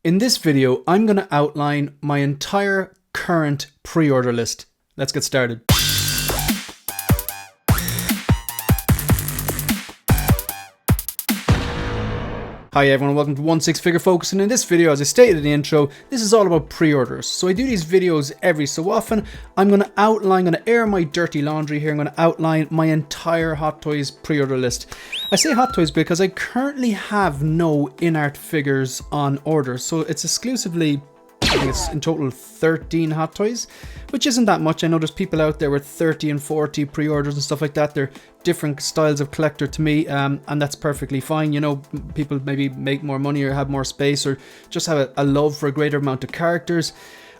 In this video, I'm going to outline my entire current pre-order list. Let's get started. Hi everyone, welcome to 16 Figure Focus, and in this video, as I stated in the intro, this is all about pre-orders. So I do these videos every so often. I'm going to air my dirty laundry here. I'm going to outline my entire Hot Toys pre-order list. I say Hot Toys because I currently have no in-art figures on order. So it's exclusively, I think it's in total 13 Hot Toys, which isn't that much. I know there's people out there with 30 and 40 pre-orders and stuff like that. They're different styles of collector to me, and that's perfectly fine. You know, people maybe make more money or have more space or just have a love for a greater amount of characters.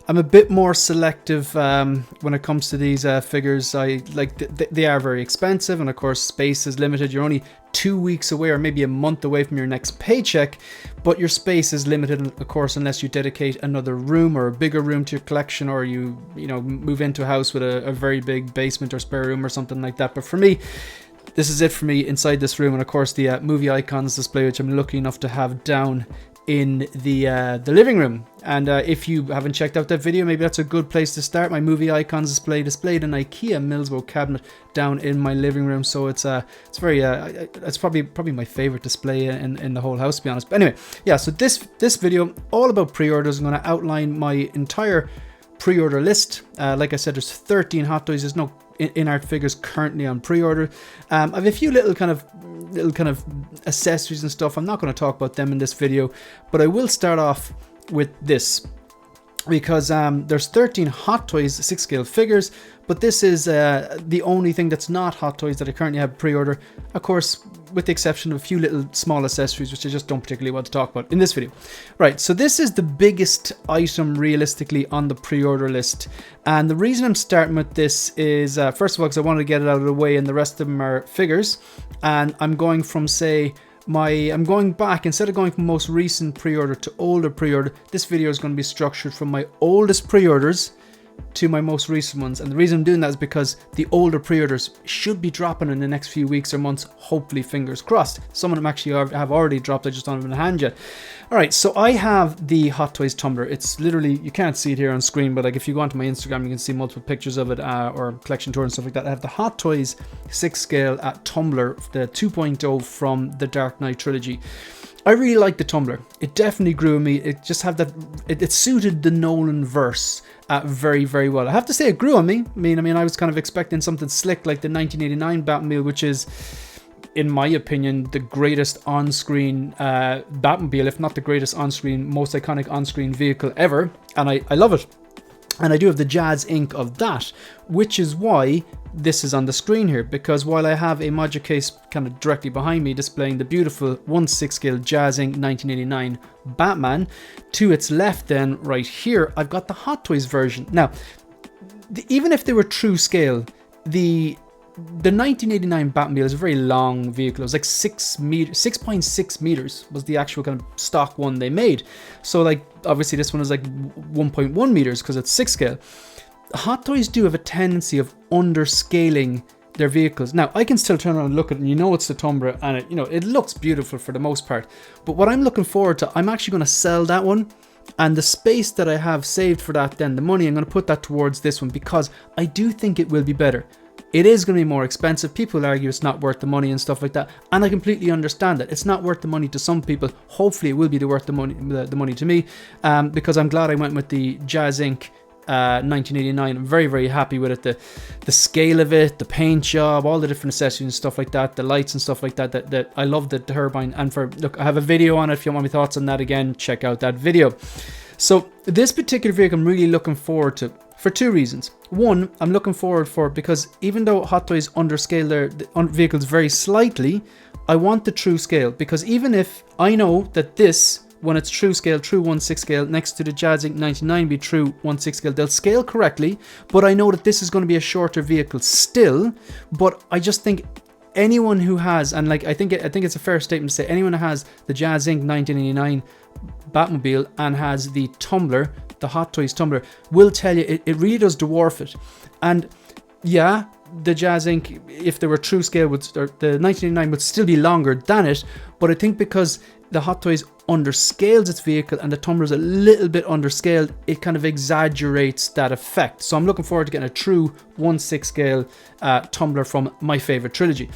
I'm a bit more selective when it comes to these figures. I like they are very expensive, and of course space is limited. You're only 2 weeks away or maybe a month away from your next paycheck, but your space is limited, of course, unless you dedicate another room or a bigger room to your collection, or you know, move into a house with a very big basement or spare room or something like that. But for me, this is it for me inside this room, and of course the movie icons display, which I'm lucky enough to have down in the living room. And if you haven't checked out that video, maybe that's a good place to start. My movie icons display displayed an IKEA Millsbo cabinet down in my living room, so it's very it's probably my favorite display in the whole house, to be honest. But anyway, yeah, so this video all about pre-orders. I'm going to outline my entire pre-order list. Like I said, there's 13 Hot Toys. There's no in-art figures currently on pre-order. I have a few little kind of accessories and stuff. I'm not going to talk about them in this video, but I will start off with this, because there's 13 Hot Toys 6 scale figures, but this is the only thing that's not Hot Toys that I currently have pre-order, of course, with the exception of a few little small accessories, which I just don't particularly want to talk about in this video. Right, so this is the biggest item realistically on the pre-order list, and the reason I'm starting with this is, first of all, because I wanted to get it out of the way, and the rest of them are figures, and I'm going from, say, I'm going back, instead of going from most recent pre-order to older pre-order. This video is going to be structured from my oldest pre-orders to my most recent ones, and the reason I'm doing that is because the older pre-orders should be dropping in the next few weeks or months, hopefully, fingers crossed. Some of them actually have already dropped, I just don't have them in hand yet. Alright, so I have the Hot Toys Tumbler. It's literally, you can't see it here on screen, but like if you go onto my Instagram, you can see multiple pictures of it, or collection tour and stuff like that. I have the Hot Toys 6 scale Tumbler, the 2.0 from the Dark Knight trilogy. I really like the Tumbler. It definitely grew on me. It just had that, it suited the Nolan verse very, very well. I have to say it grew on me. I mean, I was kind of expecting something slick like the 1989 Batmobile, which is, in my opinion, the greatest on-screen Batmobile, if not the greatest on-screen, most iconic on-screen vehicle ever. And I love it. And I do have the JazzInc of that, which is why this is on the screen here, because while I have a module case kind of directly behind me displaying the beautiful 1/6 scale JazzInc 1989 Batman, to its left then, right here, I've got the Hot Toys version. Now, even if they were true scale, the 1989 Batmobile is a very long vehicle. It was like 6.6 meters was the actual kind of stock one they made. So like, obviously this one is like 1.1 meters because it's 6 scale. Hot Toys do have a tendency of underscaling their vehicles. Now, I can still turn around and look at it, and you know it's the Tumbler, and it looks beautiful for the most part. But what I'm looking forward to, I'm actually going to sell that one, and the space that I have saved for that, then the money, I'm going to put that towards this one, because I do think it will be better. It is going to be more expensive. People argue it's not worth the money and stuff like that, and I completely understand that. It's not worth the money to some people. Hopefully it will be worth the money to me, because I'm glad I went with the JazzInc 1989. I'm very, very happy with it. The scale of it, the paint job, all the different accessories and stuff like that, the lights and stuff like that, that I love the turbine. And look, I have a video on it. If you want my thoughts on that, again, check out that video. So this particular vehicle I'm really looking forward to for two reasons. One, I'm looking forward for it because even though Hot Toys underscale their vehicles very slightly, I want the true scale, because even if I know that this, when it's true scale, true 1/6 scale, next to the JazzInc 99 be true 1/6 scale, they'll scale correctly, but I know that this is going to be a shorter vehicle still. But I just think anyone who has, and like I think it's a fair statement to say, anyone who has the JazzInc 1989 Batmobile and has the Tumbler, the Hot Toys Tumbler, will tell you it really does dwarf it. And yeah, the JazzInc, if they were true scale, the 1989 would still be longer than it, but I think because the Hot Toys underscales its vehicle and the Tumbler is a little bit underscaled, it kind of exaggerates that effect. So I'm looking forward to getting a true 1/6 scale Tumbler from my favorite trilogy.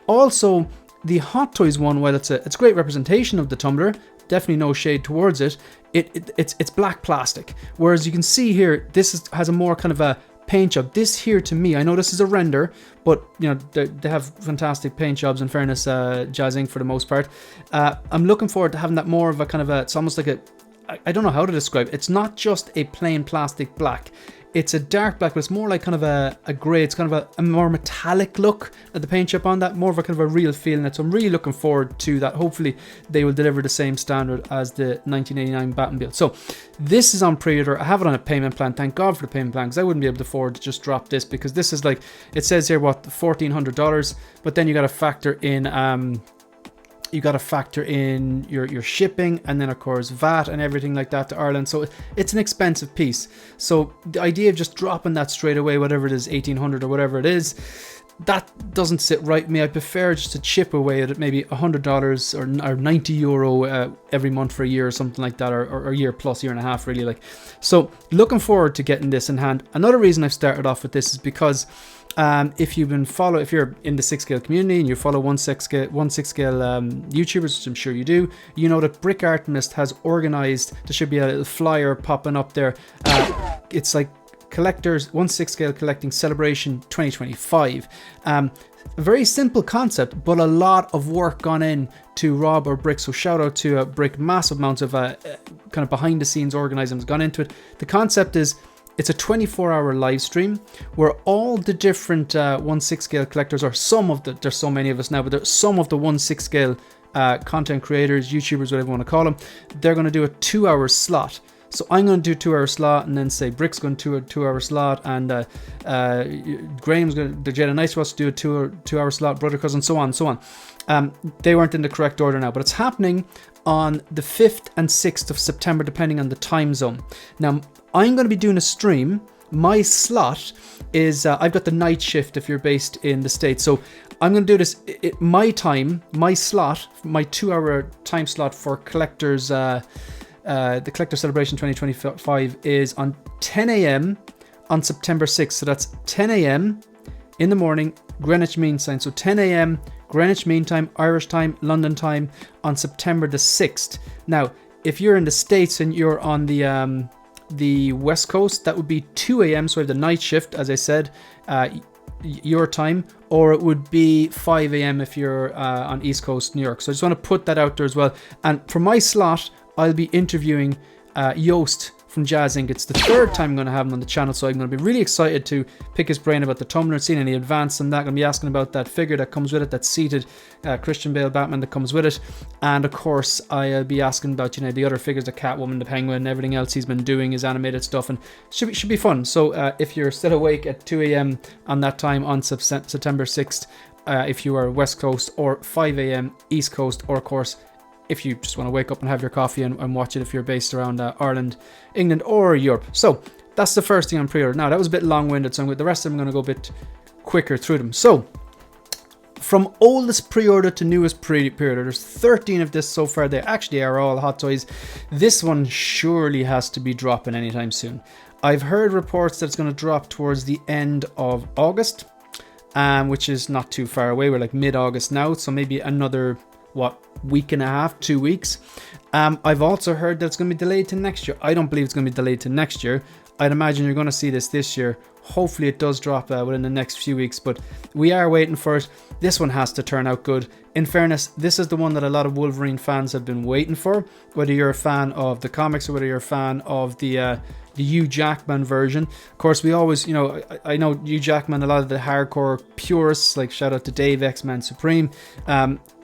Also, the Hot Toys one, while it's a great representation of the Tumbler, definitely no shade towards it, it's black plastic. Whereas you can see here, this has a more kind of a paint job. This here, to me, I know this is a render, but you know they have fantastic paint jobs, in fairness, JazzInc for the most part. I'm looking forward to having that more of a kind of a, it's almost like a, I don't know how to describe it. It's not just a plain plastic black. It's a dark black, but it's more like kind of a grey. It's kind of a more metallic look at the paint job on that, more of a kind of a real feel in it. So I'm really looking forward to that. Hopefully they will deliver the same standard as the 1989 Batmobile. So this is on pre-order. I have it on a payment plan. Thank God for the payment plan, because I wouldn't be able to afford to just drop this, because this is like, it says here, what, $1,400, but then you got to factor in your shipping, and then of course VAT and everything like that to Ireland. So it's an expensive piece. So the idea of just dropping that straight away, whatever it is, 1,800 or whatever it is, that doesn't sit right with me. I prefer just to chip away at it, maybe $100 or €90 every month for a year or something like that, or a year plus, year and a half really. Like, so looking forward to getting this in hand. Another reason I've started off with this is because if you're in the 6-scale community and you follow 1/6 scale YouTubers, which I'm sure you do, you know that Brick Artimist has organized, there should be a little flyer popping up there. It's like collectors 1/6 scale collecting celebration 2025. A very simple concept, but a lot of work gone in to Rob or Brick. So shout out to Brick. Massive amounts of kind of behind the scenes organizing has gone into it. The concept is, it's a 24-hour live stream where all the different 1/6 scale collectors, or some of the, there's so many of us now, but there's some of the 1/6 scale content creators, YouTubers, whatever you want to call them, they're going to do a 2-hour slot. So I'm going to do a 2-hour slot, and then say Brick's going to do a 2-hour slot, and Graham's going to, the Jedi Knights wants to do a 2-hour slot, Brother Cousin, so on and so on. They weren't in the correct order now, but it's happening on the 5th and 6th of September, depending on the time zone. Now, I'm going to be doing a stream. My slot is, I've got the night shift if you're based in the States. So I'm going to do this, my time, my slot, my 2-hour time slot for collectors, the Collector Celebration 2025 is on 10 a.m. on September 6th. So that's 10 a.m. in the morning, Greenwich Mean Time. So 10 a.m. Greenwich Mean Time, Irish time, London time on September the 6th. Now, if you're in the States and you're on the West Coast, that would be 2 a.m. So I have the night shift, as I said, your time, or it would be 5 a.m. if you're on East Coast New York. So I just want to put that out there as well. And for my slot, I'll be interviewing Yost from JazzInc. It's the 3rd time I'm going to have him on the channel, so I'm going to be really excited to pick his brain about the Tumbler and seeing any advance on that. I'm going to be asking about that figure that comes with it, that seated Christian Bale Batman that comes with it, and of course I'll be asking about, you know, the other figures, the Catwoman, the Penguin, and everything else he's been doing, his animated stuff, and should be fun. So if you're still awake at 2 a.m. on that time on September 6th, if you are West Coast, or 5 a.m. East Coast, or of course if you just want to wake up and have your coffee and watch it if you're based around Ireland, England, or Europe. So that's the first thing on pre-order. Now, that was a bit long-winded, so the rest of them I'm going to go a bit quicker through them. So from oldest pre-order to newest pre-order, there's 13 of this so far. They actually are all Hot Toys. This one surely has to be dropping anytime soon. I've heard reports that it's going to drop towards the end of August, which is not too far away. We're like mid-August now, so maybe another week and a half, 2 weeks. I've also heard that it's going to be delayed to next year. I don't believe it's going to be delayed to next year. I'd imagine you're going to see this year. Hopefully it does drop within the next few weeks, but we are waiting for it. This one has to turn out good. In fairness, this is the one that a lot of Wolverine fans have been waiting for, whether you're a fan of the comics or whether you're a fan of the Hugh Jackman version. Of course, we always, you know, I know Hugh Jackman, a lot of the hardcore purists, like shout out to Dave, X-Man Supreme,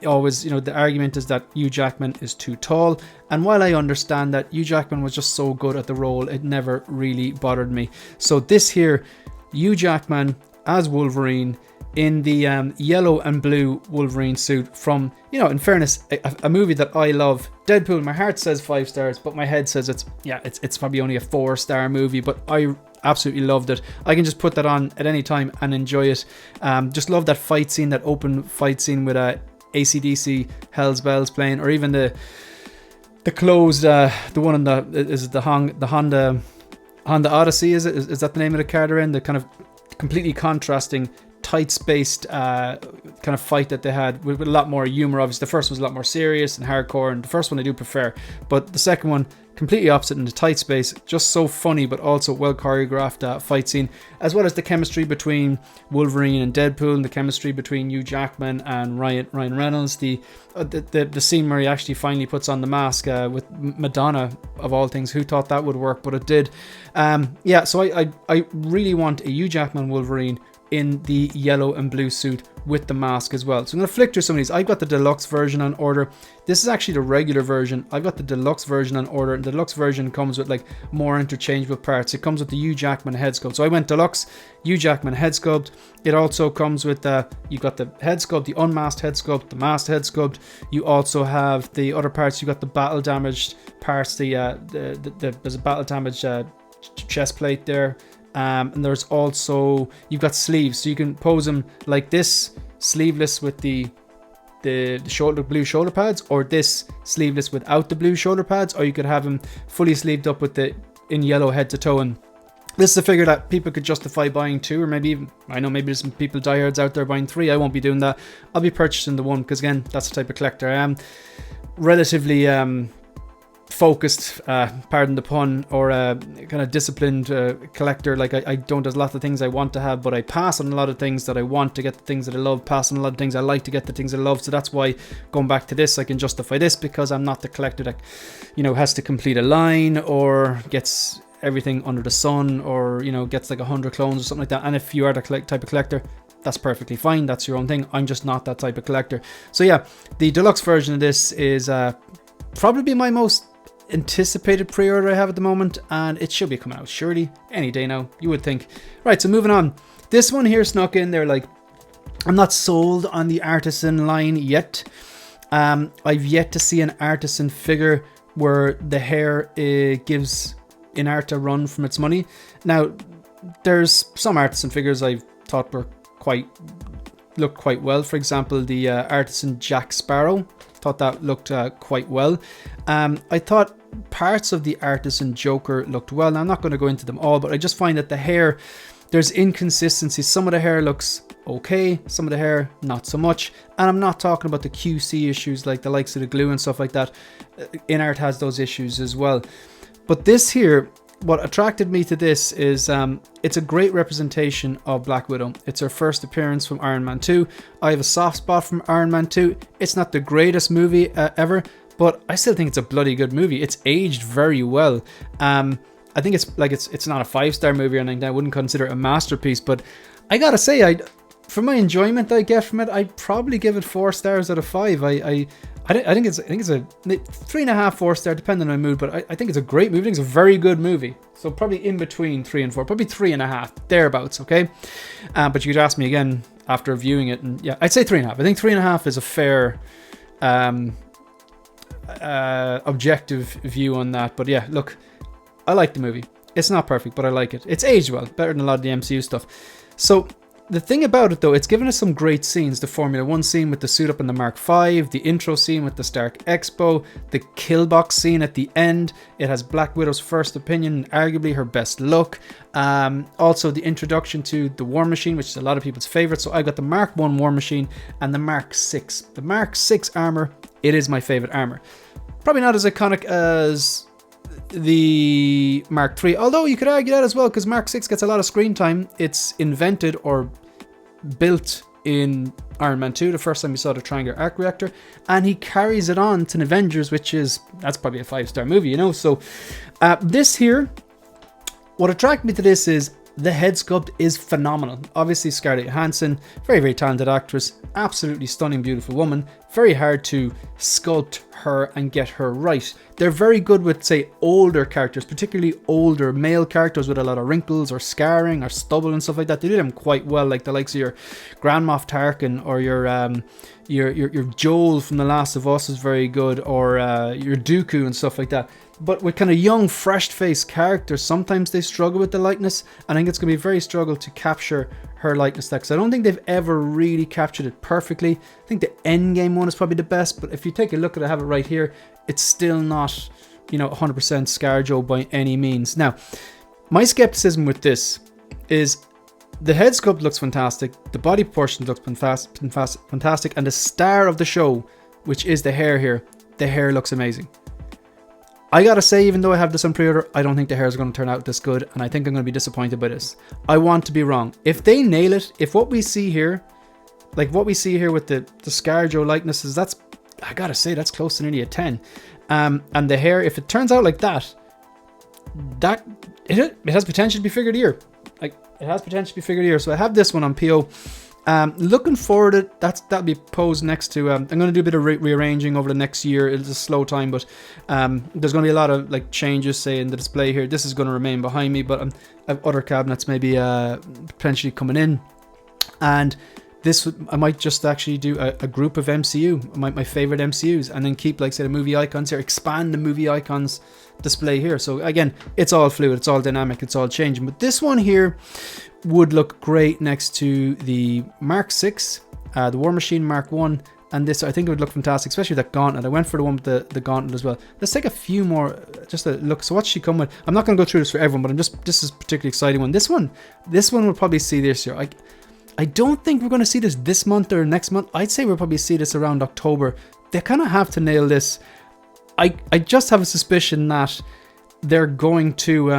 always, you know, the argument is that Hugh Jackman is too tall. And while I understand that, Hugh Jackman was just so good at the role, it never really bothered me. So this here, Hugh Jackman as Wolverine in the yellow and blue Wolverine suit from, you know, in fairness, a movie that I love. Deadpool, my heart says 5 stars, but my head says it's probably only a 4-star movie, but I absolutely loved it. I can just put that on at any time and enjoy it. Just love that fight scene, that open fight scene with AC/DC Hell's Bells playing, or even the closed, the one in the Honda Odyssey, is that the name of the car they're in? The kind of completely contrasting, tight-spaced kind of fight that they had with a lot more humor. Obviously, the first one was a lot more serious and hardcore, and the first one I do prefer, but the second one, completely opposite in the tight space, just so funny, but also well choreographed fight scene, as well as the chemistry between Wolverine and Deadpool, and the chemistry between Hugh Jackman and Ryan Reynolds, the scene where he actually finally puts on the mask with Madonna, of all things. Who thought that would work? But it did. So I really want a Hugh Jackman Wolverine in the yellow and blue suit with the mask as well. So I'm going to flick through some of these. I've got the deluxe version on order. This is actually the regular version. I've got the deluxe version on order, and the deluxe version comes with like more interchangeable parts. It comes with the Hugh Jackman head sculpt. So I went deluxe, Hugh Jackman head sculpt. It also comes with you've got the head sculpt, the unmasked head sculpt, the masked head sculpt. You also have the other parts. You got the battle damaged parts. There's a battle damaged chest plate there. And there's also, you've got sleeves, so you can pose them like this, sleeveless with the blue shoulder pads, or this sleeveless without the blue shoulder pads, or you could have them fully sleeved up with in yellow head to toe. And this is a figure that people could justify buying 2, or maybe even, I know maybe there's some people diehards out there buying 3. I won't be doing that. I'll be purchasing the 1, because again, that's the type of collector I am. Relatively focused, pardon the pun, or kind of disciplined collector. Like I don't, there's lots of things I want to have, but I pass on a lot of things that I want to get the things that I love, pass on a lot of things I like to get the things I love. So that's why, going back to this, I can justify this, because I'm not the collector that, has to complete a line or gets everything under the sun, or gets like 100 clones or something like that. And if you are the type of collector, that's perfectly fine, that's your own thing. I'm just not that type of collector. So yeah, the deluxe version of this is probably my most anticipated pre-order I have at the moment, and it should be coming out surely any day now, you would think. Right, so moving on. This one here snuck in there. Like, I'm not sold on the Artisan line yet. I've yet to see an Artisan figure where the hair gives Inart a run from its money. Now, there's some Artisan figures I've thought looked quite well. For example, the Artisan Jack Sparrow, thought that looked quite well. I thought parts of the Artisan Joker looked well. Now, I'm not going to go into them all, but I just find that the hair, there's inconsistency. Some of the hair looks okay, some of the hair not so much. And I'm not talking about the QC issues like the likes of the glue and stuff like that. Inart has those issues as well. But this here, what attracted me to this is it's a great representation of Black Widow. It's her first appearance from Iron Man 2. I have a soft spot from Iron Man 2. It's not the greatest movie ever, but I still think it's a bloody good movie. It's aged very well. I think it's not a 5-star movie or anything. I wouldn't consider it a masterpiece, but I gotta say, for my enjoyment I get from it, I'd probably give it 4 stars out of 5. I think it's a 3.5, 4 star, depending on my mood, but I think it's a great movie. I think it's a very good movie. So probably in between 3 and 4, probably 3.5, thereabouts, okay? But you could ask me again after viewing it, and yeah, I'd say 3.5. I think 3.5 is a fair objective view on that. But yeah, look, I like the movie. It's not perfect, but I like it. It's aged well, better than a lot of the MCU stuff. So the thing about it though, it's given us some great scenes. The Formula 1 scene with the suit up in the Mark V, the intro scene with the Stark Expo, the Killbox scene at the end. It has Black Widow's first opinion, arguably her best look. Also the introduction to the War Machine, which is a lot of people's favorite. So I got the Mark 1 War Machine and the Mark 6. The Mark 6 armor, it is my favorite armor. Probably not as iconic as the Mark 3, although you could argue that as well, because Mark 6 gets a lot of screen time. It's invented or built in Iron Man 2, the first time we saw the triangular arc reactor, and he carries it on to the Avengers, that's probably a 5-star movie, so this here, what attracted me to this is the head sculpt is phenomenal. Obviously Scarlett Johansson, very, very talented actress, absolutely stunning, beautiful woman. Very hard to sculpt her and get her right. They're very good with, say, older characters, particularly older male characters with a lot of wrinkles or scarring or stubble and stuff like that. They do them quite well, like the likes of your Grand Moff Tarkin or your your Joel from The Last of Us is very good, or your Dooku and stuff like that. But with kind of young, fresh-faced characters, sometimes they struggle with the likeness. I think it's going to be a very struggle to capture her likeness there, because I don't think they've ever really captured it perfectly. I think the Endgame one is probably the best, but if you take a look at it, I have it right here, it's still not, you know, 100% ScarJo by any means. Now, my skepticism with this is the head sculpt looks fantastic, the body proportions looks fantastic, and the star of the show, which is the hair here, the hair looks amazing. I gotta say, even though I have this on pre-order, I don't think the hair is going to turn out this good, and I think I'm going to be disappointed by this. I want to be wrong. If they nail it, if what we see here, like what we see here with the ScarJo likenesses, that's, I gotta say, that's close to nearly a 10. And the hair, if it turns out like that, it has potential to be figured here. Like, it has potential to be figured here. So I have this one on PO. Looking forward to it, that'll be posed next to, I'm going to do a bit of rearranging over the next year. It's a slow time, but there's going to be a lot of like changes, say, in the display here. This is going to remain behind me, but I have other cabinets maybe potentially coming in. And this, I might just actually do a group of MCU, my favorite MCUs, and then keep, like, say, the movie icons here, expand the movie icons display here. So again, it's all fluid, it's all dynamic, it's all changing. But this one here would look great next to the Mark 6, the War Machine Mark 1, and this, I think it would look fantastic, especially that gauntlet. I went for the one with the gauntlet as well. Let's take a few more, just a look. So what's she come with? I'm not going to go through this for everyone, but this is a particularly exciting one. This one we'll probably see this year. I don't think we're going to see this month or next month. I'd say we'll probably see this around October. They kind of have to nail this. I just have a suspicion that they're going to,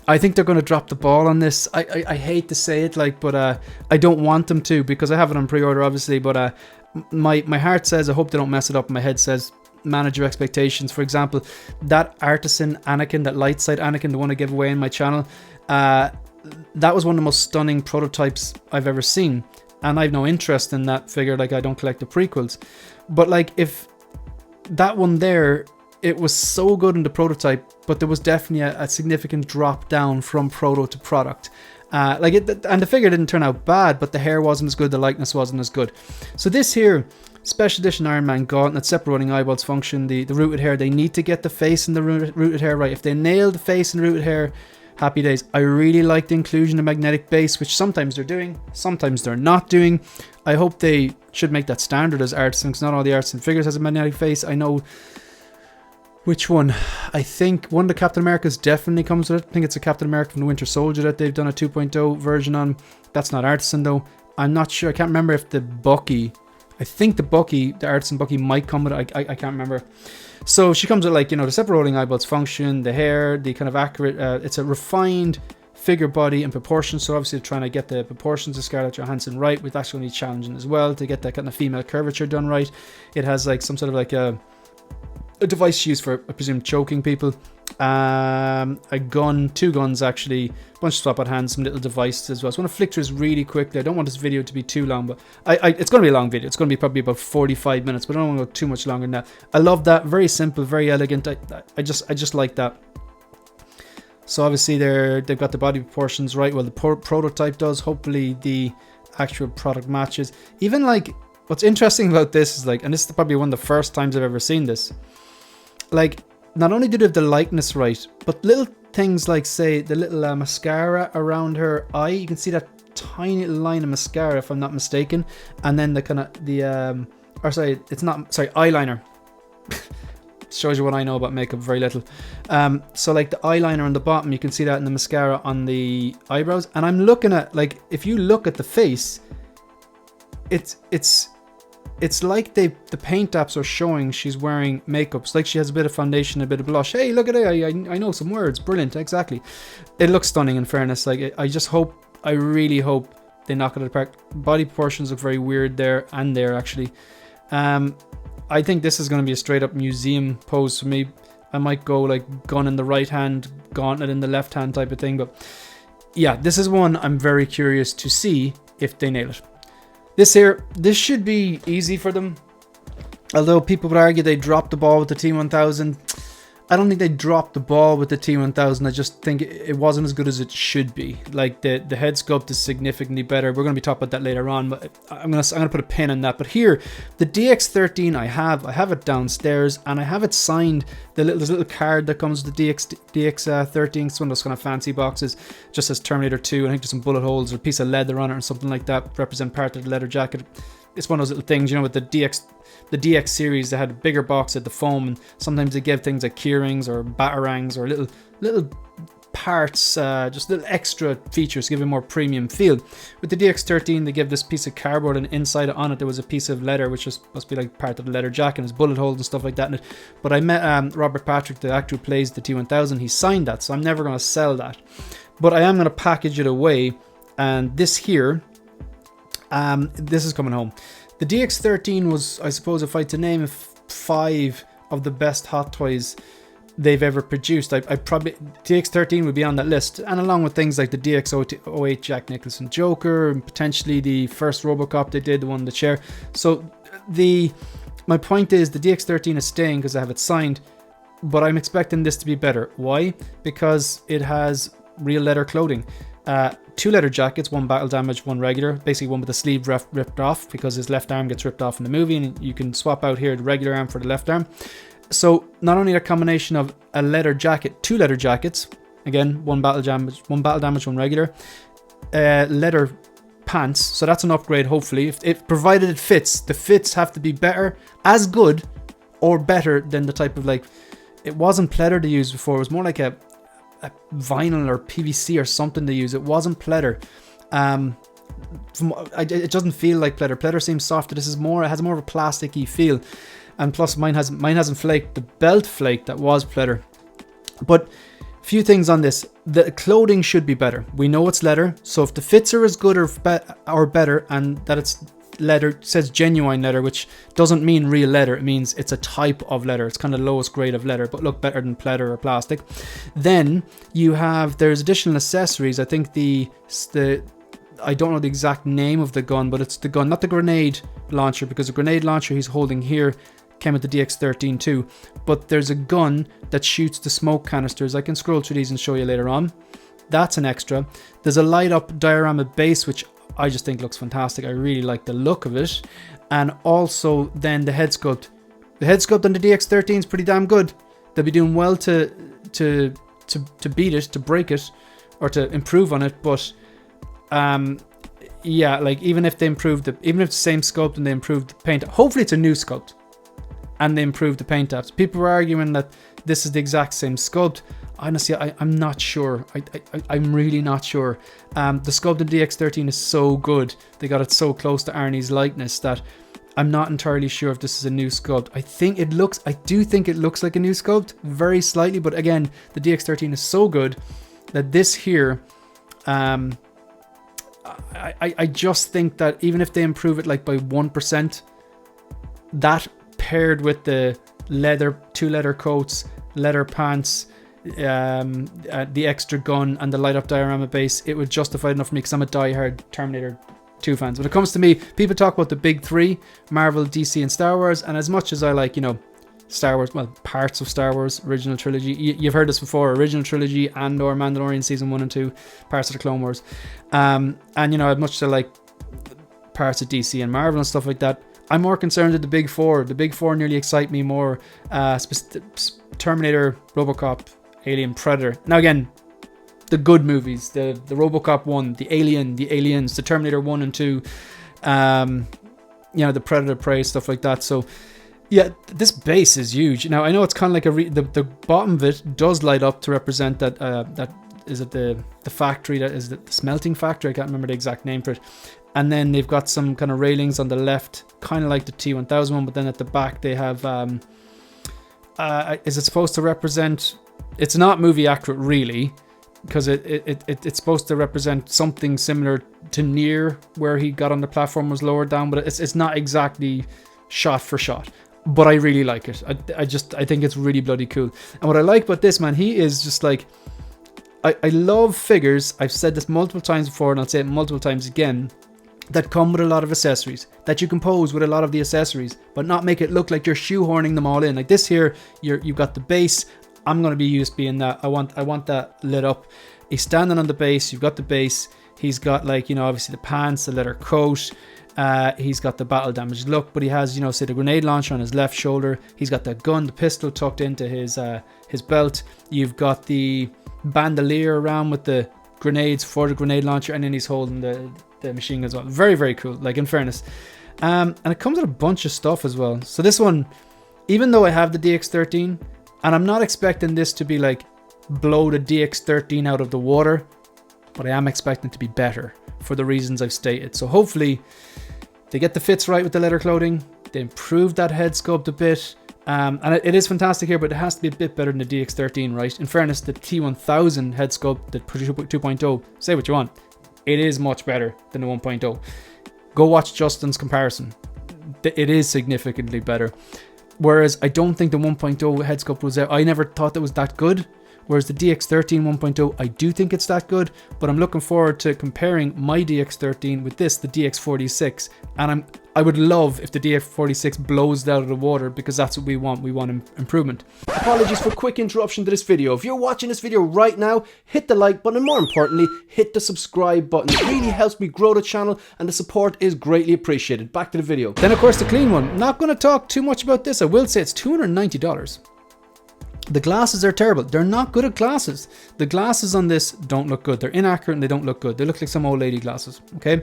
I think they're going to drop the ball on this. I hate to say it, like, but I don't want them to, because I have it on pre-order, obviously, but my heart says I hope they don't mess it up. My head says manage your expectations. For example, that Artisan Anakin, that light side Anakin, the one I gave away in my channel, that was one of the most stunning prototypes I've ever seen, and I have no interest in that figure. Like, I don't collect the prequels, but like, if that one there, it was so good in the prototype, but there was definitely a significant drop down from proto to product. And the figure didn't turn out bad, but the hair wasn't as good, the likeness wasn't as good. So this here, Special Edition Iron Man Gauntlet, separating eyeballs function, the rooted hair, they need to get the face and the rooted hair right. If they nail the face and rooted hair, happy days. I really like the inclusion of magnetic base, which sometimes they're doing, sometimes they're not doing. I hope they should make that standard as Artisan, because not all the Artisan figures has a magnetic face. I know which one. I think one of the Captain Americas definitely comes with it. I think it's a Captain America from the Winter Soldier that they've done a 2.0 version on. That's not Artisan though. I'm not sure. I can't remember if the Bucky, I think the Artisan Bucky might come with it. I can't remember. So she comes with, like, you know, the separating eyeballs function, the hair, the kind of accurate, it's a refined figure body and proportions. So obviously trying to get the proportions of Scarlett Johansson right, with actually challenging as well to get that kind of female curvature done right. It has like some sort of like a device used for, I presume, choking people. A gun, 2 guns actually, a bunch of swap out hands, some little devices as well. So I want to flick through this really quickly. I don't want this video to be too long, but it's going to be a long video. It's going to be probably about 45 minutes, but I don't want to go too much longer than that. I love that. Very simple, very elegant. I just like that. So obviously they've got the body proportions right. Well, the prototype does. Hopefully the actual product matches. Even like, what's interesting about this is like, and this is probably one of the first times I've ever seen this, like, not only do they have the likeness right, but little things like, say, the little mascara around her eye. You can see that tiny little line of mascara, if I'm not mistaken. And then the kind of, eyeliner. Shows you what I know about makeup, very little. So like the eyeliner on the bottom, you can see that in the mascara on the eyebrows. And I'm looking at, like, if you look at the face, it's like the paint apps are showing she's wearing makeup. It's like she has a bit of foundation, a bit of blush. Hey, look at it. I know some words. Brilliant. Exactly. It looks stunning, in fairness. Like, I really hope they knock it out of the park. Body proportions look very weird there and there, actually. I think this is going to be a straight up museum pose for me. I might go like gun in the right hand, gauntlet in the left hand type of thing. But yeah, this is one I'm very curious to see if they nail it. This should be easy for them. Although people would argue they dropped the ball with the T1000. I don't think they dropped the ball with the T1000. I just think it wasn't as good as it should be. Like the head sculpt is significantly better. We're going to be talking about that later on, but I'm gonna put a pin on that. But here, the DX13 I have it downstairs, and I have it signed. There's a little card that comes with the DX13. It's one of those kind of fancy boxes. Just says Terminator 2. I think there's some bullet holes or a piece of leather on it or something like that. Represent part of the leather jacket. It's one of those little things, you know, with the DX series, they had a bigger box at the foam, and sometimes they give things like keyrings or batarangs or little parts, just little extra features to give it a more premium feel. With the DX13, they give this piece of cardboard, and inside on it there was a piece of leather, which must be like part of the leather jacket, and there's bullet holes and stuff like that in it. But I met Robert Patrick, the actor who plays the T1000. He signed that, so I'm never going to sell that. But I am going to package it away, and this here, this is coming home. The DX13 was, I suppose, if I had to name 5 of the best Hot Toys they've ever produced, I probably DX13 would be on that list, and along with things like the DX08 Jack Nicholson Joker, and potentially the first RoboCop they did, the one in the chair. So my point is the DX13 is staying because I have it signed, but I'm expecting this to be better. Why? Because it has real leather clothing. 2 leather jackets, 1 battle damage, 1 regular. Basically one with the sleeve ripped off because his left arm gets ripped off in the movie, and you can swap out here the regular arm for the left arm. So not only a combination of a leather jacket, 2 leather jackets, again 1 battle damage, 1 regular, leather pants. So that's an upgrade. Hopefully, if provided it fits. The fits have to be better, as good or better than the type of, like, it wasn't pleather to use before. It was more like a vinyl or PVC or something to use. It wasn't pleather. It doesn't feel like pleather. Pleather seems softer. This is more. It has more of a plasticky feel, and plus mine hasn't flaked. The belt flaked. That was pleather. But a few things on this. The clothing should be better. We know it's leather, so if the fits are as good or better, and that it's leather, it says genuine leather, which doesn't mean real leather. It means it's a type of leather. It's kind of the lowest grade of leather, but look better than pleather or plastic. Then there's additional accessories. I think I don't know the exact name of the gun, but it's the gun, not the grenade launcher, because the grenade launcher he's holding here came with the DX13 too. But there's a gun that shoots the smoke canisters. I can scroll through these and show you later on. That's an extra. There's a light up diorama base, which I just think looks fantastic. I really like the look of it. And also then the head sculpt. The head sculpt on the DX13 is pretty damn good. They'll be doing well to beat it, to break it, or to improve on it. But yeah, like even if it's the same sculpt and they improved the paint, hopefully it's a new sculpt and they improved the paint apps. People were arguing that this is the exact same sculpt. Honestly, I'm not sure. I'm really not sure. The sculpt in DX13 is so good. They got it so close to Arnie's likeness that I'm not entirely sure if this is a new sculpt. I do think it looks like a new sculpt, very slightly. But again, the DX13 is so good that this here, I just think that even if they improve it like by 1%, that paired with the leather, 2 leather coats, leather pants, the extra gun and the light up diorama base, it would justify enough for me because I'm a diehard Terminator 2 fan. When it comes to me, people talk about the big 3, Marvel, DC and Star Wars, and as much as I like, Star Wars, well, parts of Star Wars original trilogy, you've heard this before, original trilogy, Andor, Mandalorian season 1 and 2, parts of the Clone Wars, and as much as I like parts of DC and Marvel and stuff like that, I'm more concerned with the big 4. The big 4 nearly excite me more. Terminator, RoboCop, Alien, Predator. Now again, the good movies, the RoboCop 1, the Aliens, the Terminator 1 and 2, the Predator, Prey, stuff like that. So yeah, this base is huge. Now I know it's kind of like the bottom of it does light up to represent that is it the factory, that is the smelting factory. I can't remember the exact name for it. And then they've got some kind of railings on the left, kind of like the T1000 one, but then at the back they have is it supposed to represent, it's not movie accurate really, because it's supposed to represent something similar to near where he got on the platform was lowered down, but it's not exactly shot for shot. But I really like it. I think it's really bloody cool. And what I like about this, man, he is just like, I love figures, I've said this multiple times before and I'll say it multiple times again, that come with a lot of accessories, that you can pose with a lot of the accessories, but not make it look like you're shoehorning them all in. Like this here, you've got the base, I'm going to be used being that. I want that lit up. He's standing on the base. You've got the base. He's got, like, you know, obviously the pants, the leather coat. He's got the battle damage look, but he has, you know, say the grenade launcher on his left shoulder. He's got the gun, the pistol tucked into his belt. You've got the bandolier around with the grenades for the grenade launcher, and then he's holding the machine gun as well. Very, very cool, like, in fairness. And it comes with a bunch of stuff as well. So this one, even though I have the DX13, and I'm not expecting this to be like blow the DX13 out of the water, but I am expecting it to be better for the reasons I've stated. So hopefully they get the fits right with the leather clothing. They improve that head sculpt a bit. And it is fantastic here, but it has to be a bit better than the DX13, right? In fairness, the T1000 head sculpt, the 2.0, say what you want, it is much better than the 1.0. Go watch Justin's comparison. It is significantly better. Whereas I don't think the 1.0 head sculpt was there. I never thought that was that good. Whereas the DX13 1.0, I do think it's that good, but I'm looking forward to comparing my DX13 with this, the DX46, and I would love if the DX46 blows it out of the water, because that's what we want. We want improvement. Apologies for quick interruption to this video. If you're watching this video right now, hit the like button, and more importantly, hit the subscribe button. It really helps me grow the channel, and the support is greatly appreciated. Back to the video. Then of course the clean one. Not going to talk too much about this. I will say it's $290. The glasses are terrible. They're not good at glasses. The glasses on this don't look good. They're inaccurate and they don't look good. They look like some old lady glasses, okay?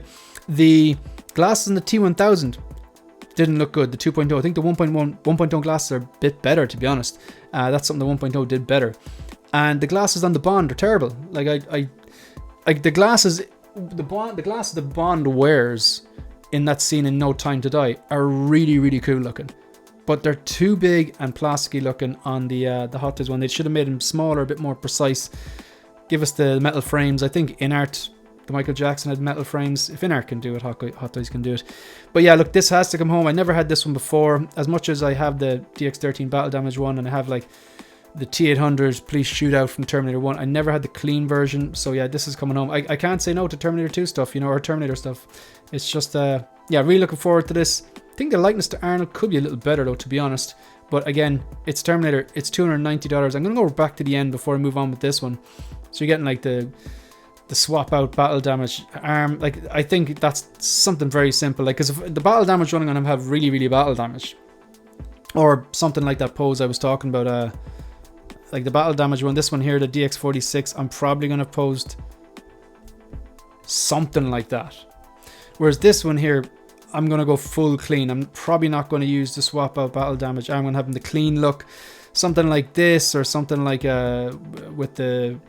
The glasses in the T1000 didn't look good. The 2.0, I think the 1.0 glasses are a bit better, to be honest. That's something the 1.0 did better. And the glasses on the Bond are terrible. Like the glasses the Bond wears in that scene in No Time to Die are really, really cool looking. But they're too big and plasticky looking on the Hot Toys one. They should have made them smaller, a bit more precise. Give us the metal frames. I think InArt, the Michael Jackson had metal frames. If InArt can do it, Hot Toys can do it. But yeah, look, this has to come home. I never had this one before. As much as I have the DX13 battle damage one, and I have like the T800 police shootout from Terminator 1, I never had the clean version. So yeah, this is coming home. I can't say no to Terminator 2 stuff, you know, or Terminator stuff. It's just, yeah, really looking forward to this. I think the likeness to Arnold could be a little better though, to be honest. But again, it's Terminator. It's $290. I'm going to go back to the end before I move on with this one. So you're getting like the swap out battle damage arm. Like, I think that's something very simple. Like, because the battle damage running on him have really, really battle damage. Or something like that pose I was talking about. Like the battle damage one. This one here, the DX46, I'm probably going to post something like that. Whereas this one here, I'm going to go full clean. I'm probably not going to use the swap out battle damage. I'm going to have the clean look. Something like this, or something like with the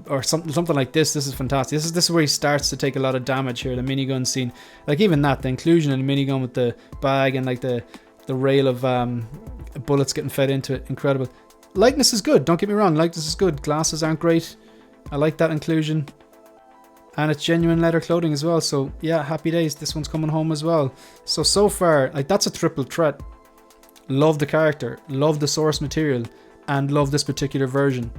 or something like this. This is fantastic. This is where he starts to take a lot of damage here, the minigun scene. Like even that, the inclusion of the minigun with the bag and like the rail of bullets getting fed into it, incredible. Likeness is good, don't get me wrong, likeness is good. Glasses aren't great. I like that inclusion. And it's genuine leather clothing as well. So yeah, happy days. This one's coming home as well. So far, like, that's a triple threat. Love the character, love the source material, and love this particular version.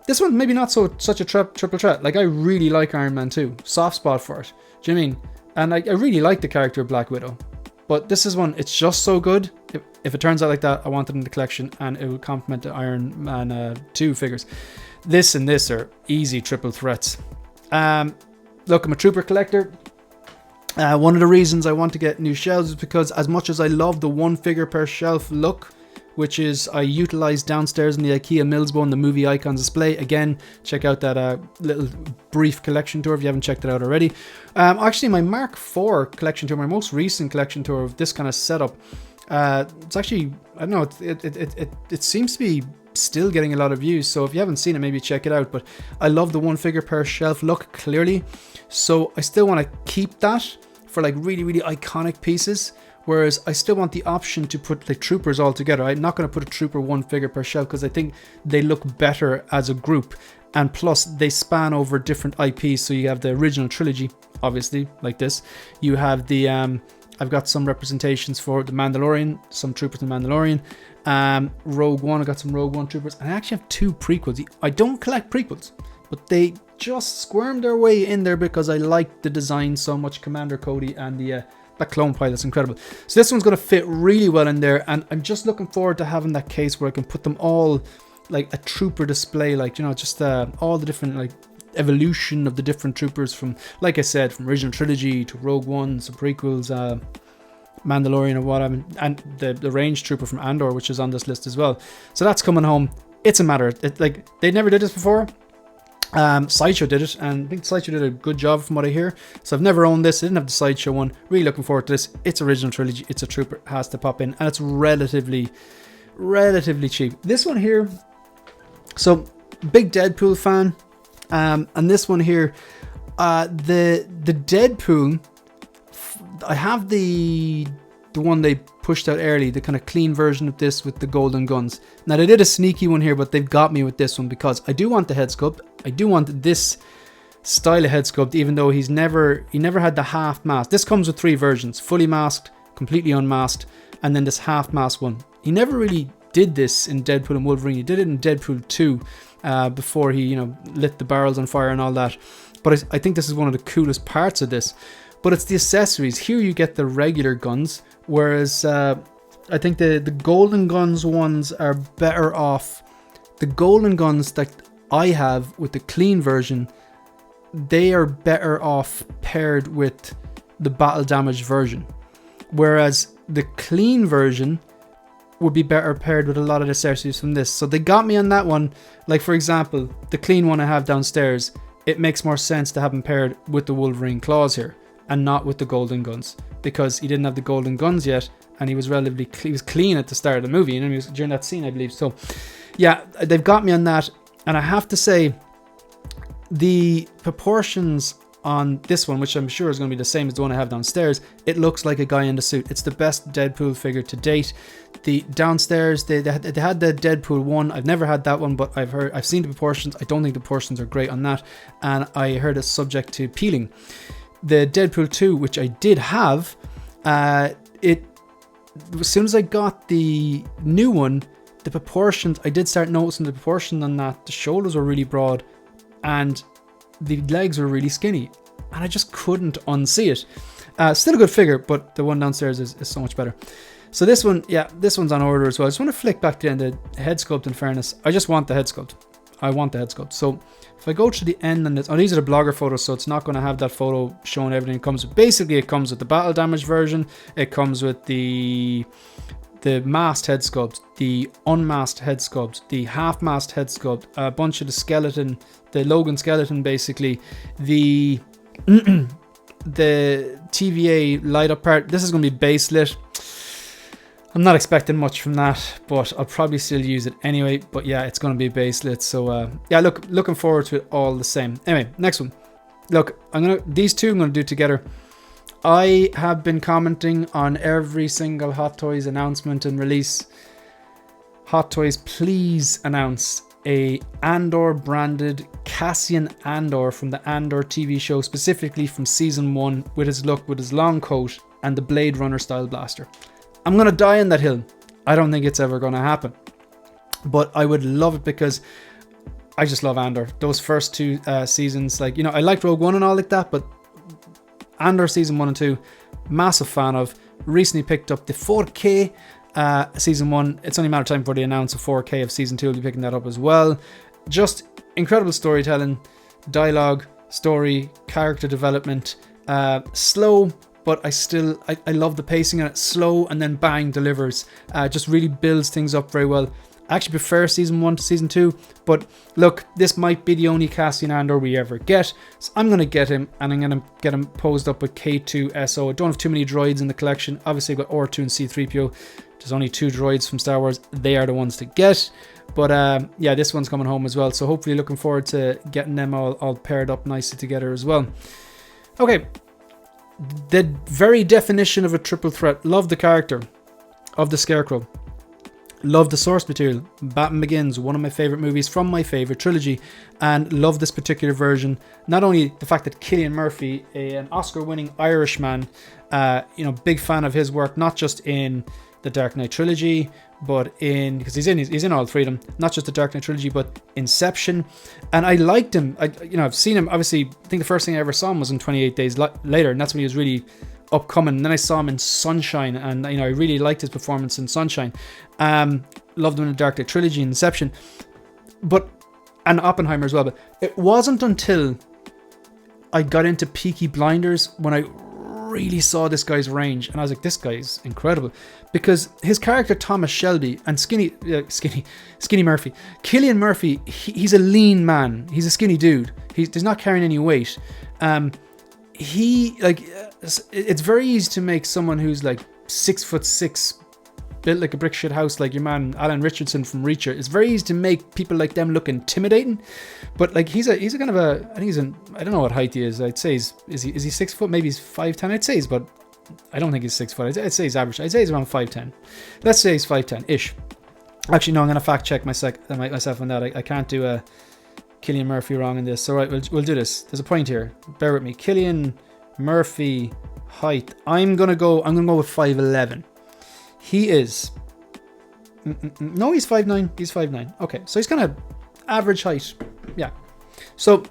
This one maybe not such a triple threat. Like, I really like Iron Man 2. Soft spot for it. Do you know what I mean? And I really like the character of Black Widow. But this is one, it's just so good. If it turns out like that, I want it in the collection, and it would complement the Iron Man 2 figures. This and this are easy triple threats. Look, I'm a trooper collector. One of the reasons I want to get new shelves is because, as much as I love the one figure per shelf look, which is I utilized downstairs in the IKEA Millsbone, the movie icons display. Again, check out that little brief collection tour if you haven't checked it out already. Actually, my Mark IV collection tour, my most recent collection tour of this kind of setup, it's actually, I don't know, it seems to be still getting a lot of views. So if you haven't seen it, maybe check it out. But I love the one figure per shelf look, clearly. So I still want to keep that for like really, really iconic pieces. Whereas I still want the option to put the troopers all together. I'm not going to put a trooper one figure per shelf because I think they look better as a group. And plus, they span over different IPs. So you have the original trilogy, obviously, like this. You have the, I've got some representations for the Mandalorian, some troopers in Mandalorian. Rogue One, I got some Rogue One troopers. And I actually have 2 prequels. I don't collect prequels, but they just squirmed their way in there because I like the design so much. Commander Cody and the that clone pilot's incredible. So this one's going to fit really well in there, and I'm just looking forward to having that case where I can put them all like a trooper display, like, you know, just all the different like evolution of the different troopers from, like I said, from original trilogy to Rogue One, some prequels, Mandalorian or whatever, and the range trooper from Andor, which is on this list as well. So that's coming home. It's a matter. Like, they never did this before. Sideshow did it, and I think Sideshow did a good job from what I hear. So I've never owned this. I didn't have the Sideshow one. Really looking forward to this. It's original trilogy. It's a trooper. It has to pop in, and it's relatively cheap. This one here. So big Deadpool fan, and this one here, the Deadpool. I have the one they pushed out early, the kind of clean version of this with the golden guns. Now they did a sneaky one here, but they've got me with this one because I do want the head sculpt. I do want this style of head sculpt, even though he never had the half mask. This comes with 3 versions: fully masked, completely unmasked, and then this half mask one. He never really did this in Deadpool and Wolverine. He did it in Deadpool 2 before he, you know, lit the barrels on fire and all that. But I think this is one of the coolest parts of this. But it's the accessories. Here you get the regular guns, whereas I think the golden guns ones are better off. The golden guns that I have with the clean version, they are better off paired with the battle damage version. Whereas the clean version would be better paired with a lot of the accessories from this. So they got me on that one. Like, for example, the clean one I have downstairs, it makes more sense to have them paired with the Wolverine claws here and not with the golden guns, because he didn't have the golden guns yet, and he was clean at the start of the movie, and he was during that scene, I believe. So yeah, they've got me on that, and I have to say the proportions on this one, which I'm sure is going to be the same as the one I have downstairs, it looks like a guy in the suit. It's the best Deadpool figure to date. The downstairs, they had the Deadpool 1. I've never had that one, but I've seen the proportions. I don't think the proportions are great on that, and I heard it's subject to peeling. The Deadpool 2, which I did have, as soon as I got the new one, the proportions, I did start noticing the proportion on that. The shoulders were really broad and the legs were really skinny, and I just couldn't unsee it. Still a good figure, but the one downstairs is so much better. So this one, yeah, this one's on order as well. I just want to flick back to the head sculpt. In fairness, I just want the head sculpt. I want the head sculpt. So if I go to the end on this, these are the blogger photos, so it's not going to have that photo showing everything. It comes with the battle damage version. It comes with the masked head sculpt, the unmasked head sculpt, the half masked head sculpt, a bunch of the Logan skeleton, basically, the TVA light up part. This is going to be base lit. I'm not expecting much from that, but I'll probably still use it anyway. But yeah, it's going to be base lit. So yeah, looking forward to it all the same. Anyway, next one. Look, these two I'm going to do together. I have been commenting on every single Hot Toys announcement and release. Hot Toys, please announce a Andor branded Cassian Andor from the Andor TV show, specifically from season 1, with his look, with his long coat and the Blade Runner style blaster. I'm going to die on that hill. I don't think it's ever going to happen. But I would love it because I just love Andor. Those first 2 seasons, like, you know, I liked Rogue One and all like that, but Andor season 1 and 2, massive fan of. Recently picked up the 4K season 1. It's only a matter of time before they announce a 4K of season 2. I'll be picking that up as well. Just incredible storytelling, dialogue, story, character development. Slow, but I love the pacing on it. Slow and then bang, delivers. Just really builds things up very well. I actually prefer season 1 to season 2, but look, this might be the only Cassian Andor we ever get, so I'm going to get him, and I'm going to get him posed up with K2SO. I don't have too many droids in the collection. Obviously I've got R2 and C-3PO. There's only 2 droids from Star Wars. They are the ones to get, but yeah, this one's coming home as well, so hopefully looking forward to getting them all paired up nicely together as well. Okay, the very definition of a triple threat. Love the character of the Scarecrow. Love the source material. Batman Begins, one of my favourite movies from my favourite trilogy, and love this particular version. Not only the fact that Cillian Murphy, an Oscar-winning Irishman, big fan of his work, not just in the Dark Knight trilogy, but because he's in all 3 of them, not just the Dark Knight trilogy, but Inception. And I liked him. I've seen him. Obviously, I think the first thing I ever saw him was in 28 Days Later, and that's when he was really upcoming. And then I saw him in Sunshine, and I really liked his performance in Sunshine. Loved him in the Dark Knight trilogy, Inception, and Oppenheimer as well. But it wasn't until I got into Peaky Blinders when I really saw this guy's range, and I was like, this guy's incredible, because his character Thomas Shelby and Skinny Murphy, Cillian Murphy, he's a lean man, he's a skinny dude, he's not carrying any weight. It's very easy to make someone who's like 6'6", built like a brick shit house, like your man Alan Richardson from Reacher. It's very easy to make people like them look intimidating, but like he's a kind of a, I don't know what height he is. I'd say is he 6 foot? Maybe he's 5'10". I'd say he's, but I don't think he's 6 foot. I'd say he's average. I'd say he's around 5'10". Let's say he's 5'10" ish. Actually, no, I'm gonna fact check myself on that. I can't do a Cillian Murphy wrong in this. All right, we'll do this. There's a point here. Bear with me. Cillian Murphy height. I'm gonna go with 5'11". He is... No, he's 5'9". He's 5'9". Okay, so he's kind of average height. Yeah. So,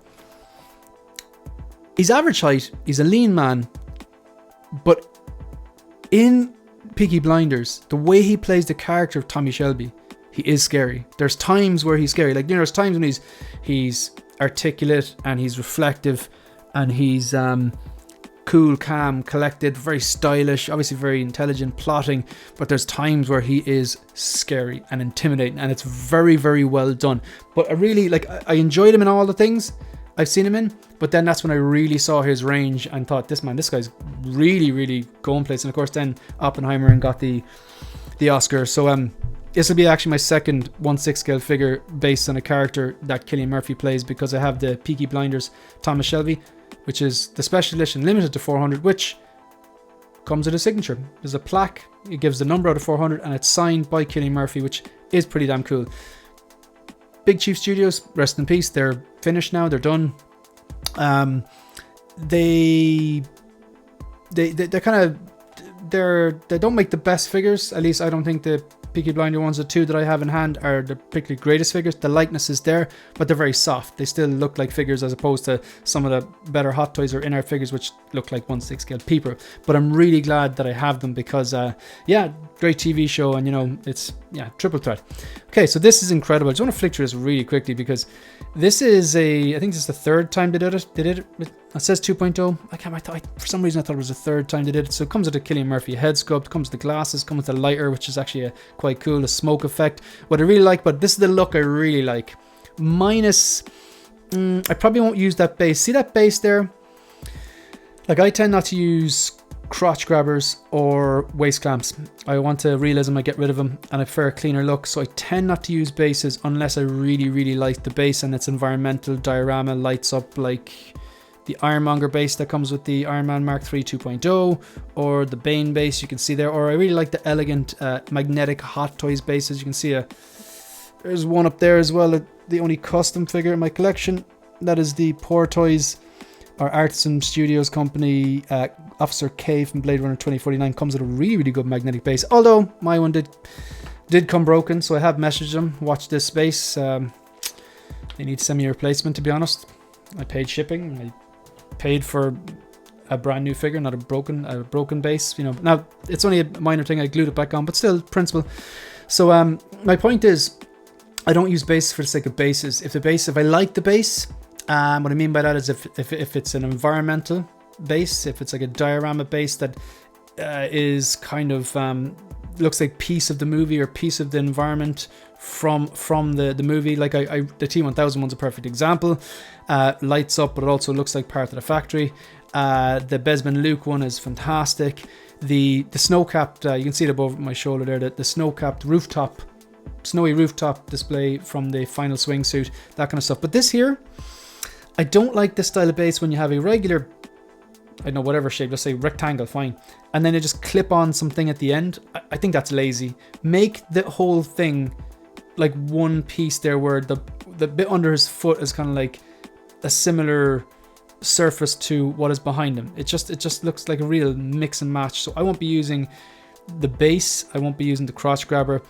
he's average height. He's a lean man. But in Peaky Blinders, the way he plays the character of Tommy Shelby, he is scary. There's times where he's scary. Like, there's times when he's articulate and he's reflective and he's... cool, calm, collected, very stylish, obviously very intelligent, plotting, but there's times where he is scary and intimidating, and it's very, very well done. But I enjoyed him in all the things I've seen him in, but then that's when I really saw his range and thought, this guy's really, really going places. And of course then Oppenheimer and got the Oscar. So this will be actually my second 1/6 scale figure based on a character that Cillian Murphy plays, because I have the Peaky Blinders Thomas Shelby, which is the special edition, limited to 400, which comes with a signature. There's a plaque, it gives the number out of 400, and it's signed by Cillian Murphy, which is pretty damn cool. Big Chief Studios, rest in peace, they're finished now, they're done. They don't make the best figures, at least I don't think the Peaky Blinder ones, the two that I have in hand, are the particularly greatest figures. The likeness is there, but they're very soft. They still look like figures, as opposed to some of the better Hot Toys or in-art figures, which look like 1/6 scale peeper. But I'm really glad that I have them, because great TV show, and it's triple threat. Okay, so this is incredible. I just want to flick through this really quickly, because this is I think this is the third time they did it. It says 2.0. For some reason I thought it was the third time they did it. So it comes with a Cillian Murphy head sculpt, comes with the glasses, comes with the lighter, which is actually quite cool, the smoke effect. What I really like, but this is the look I really like. Minus, I probably won't use that base. See that base there? Like, I tend not to use crotch grabbers or waist clamps. I want a realism, I get rid of them, and I prefer a cleaner look. So I tend not to use bases unless I really, really like the base and its environmental diorama lights up, like the Ironmonger base that comes with the Iron Man Mark III 2.0, or the Bane base you can see there, or I really like the elegant magnetic Hot Toys bases. You can see there's one up there as well, the only custom figure in my collection. That is the Poor Toys, our Artisan Studios company, Officer K from Blade Runner 2049, comes with a really, really good magnetic base. Although my one did come broken, so I have messaged them, watch this base. They need to send me a replacement, to be honest. I paid shipping. I paid for a brand new figure, not a broken base. Now it's only a minor thing. I glued it back on, but still principle. So my point is, I don't use bases for the sake of bases. If I like the base, what I mean by that is if it's an environmental base, if it's like a diorama base that is kind of looks like piece of the movie or piece of the environment from the movie, like the T1000 one's a perfect example. Lights up, but it also looks like part of the factory. The Besman Luke one is fantastic. The snow-capped, you can see it above my shoulder there, the snow-capped snowy rooftop display from the final swingsuit, that kind of stuff. But this here, I don't like this style of base when you have a regular, I don't know, whatever shape, let's say rectangle, fine, and then you just clip on something at the end. I think that's lazy. Make the whole thing like one piece there, where the bit under his foot is kind of like a similar surface to what is behind him. It just looks like a real mix and match. So I won't be using the base, I won't be using the crotch grabber,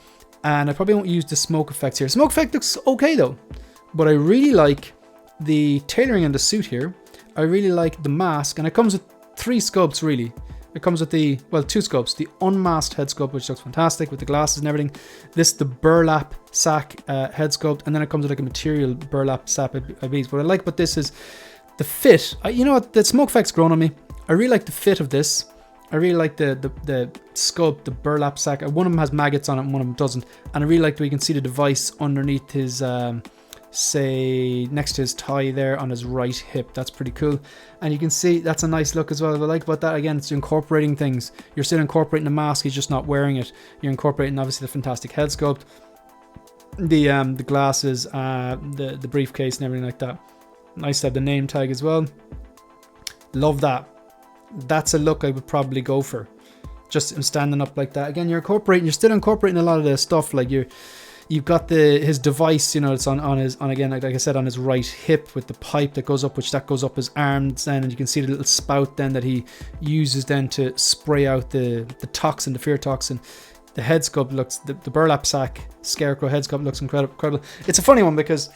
and I probably won't use the smoke effects here. Smoke effect looks okay though, but I really like the tailoring in the suit here. I really like the mask, and it comes with 3 sculpts really. It comes with the, well, two sculpts. The unmasked head sculpt, which looks fantastic with the glasses and everything. This, the burlap sack head sculpt. And then it comes with like a material burlap sack, I believe. What I like about this is the fit. You know what? The smoke effect's grown on me. I really like the fit of this. I really like the sculpt, the burlap sack. One of them has maggots on it and one of them doesn't. And I really like that we can see the device underneath his, say, next to his tie there on his right hip. That's pretty cool. And you can see that's a nice look as well. What I like about that, again, it's incorporating things. You're still incorporating the mask, he's just not wearing it. You're incorporating, obviously, the fantastic head sculpt, the glasses, the briefcase and everything like that. Nice to have the name tag as well. Love that. That's a look I would probably go for. Just him standing up like that. Again, you're still incorporating a lot of the stuff. Like you've got his device, you know, it's on his again, like I said, on his right hip with the pipe that goes up, which that goes up his arms then, and you can see the little spout then that he uses then to spray out the toxin, the fear toxin. The head sculpt looks, the burlap sack Scarecrow head sculpt looks incredible. It's a funny one because